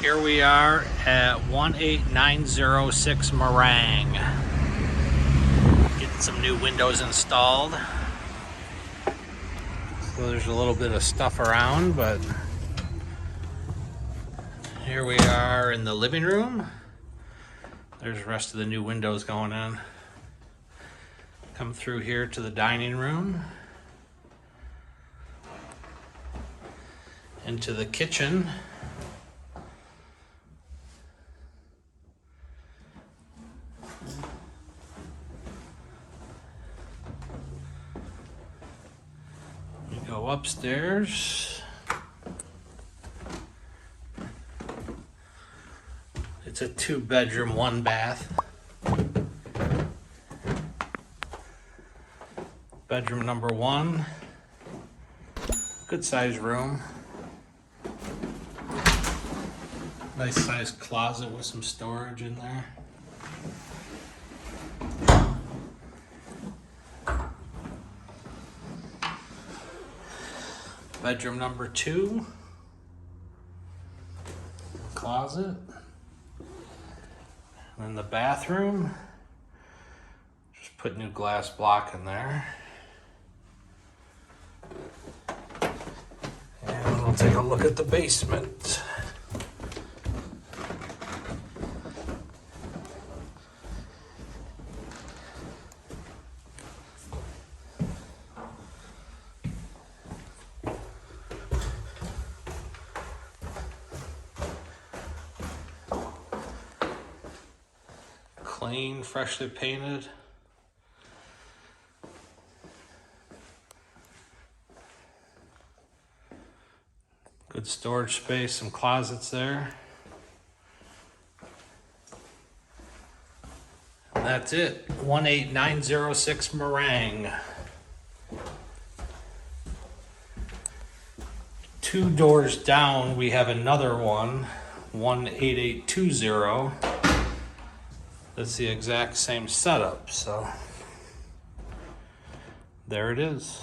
Here we are at 18906 Morang. Getting some new windows installed. So there's a little bit of stuff around, but here we are in the living room. There's the rest of the new windows going in. Come through here to the dining room. Into the kitchen. We go upstairs. It's a 2-bedroom, 1-bath. Bedroom number 1. Good sized room. Nice sized closet with some storage in there. Bedroom number 2. Closet. And then the bathroom. Just put new glass block in there. And we'll take a look at the basement. Clean, freshly painted. Good storage space, some closets there. And that's it, 18906 Morang. 2 doors down, we have another one, 18820. That's the exact same setup, so there it is.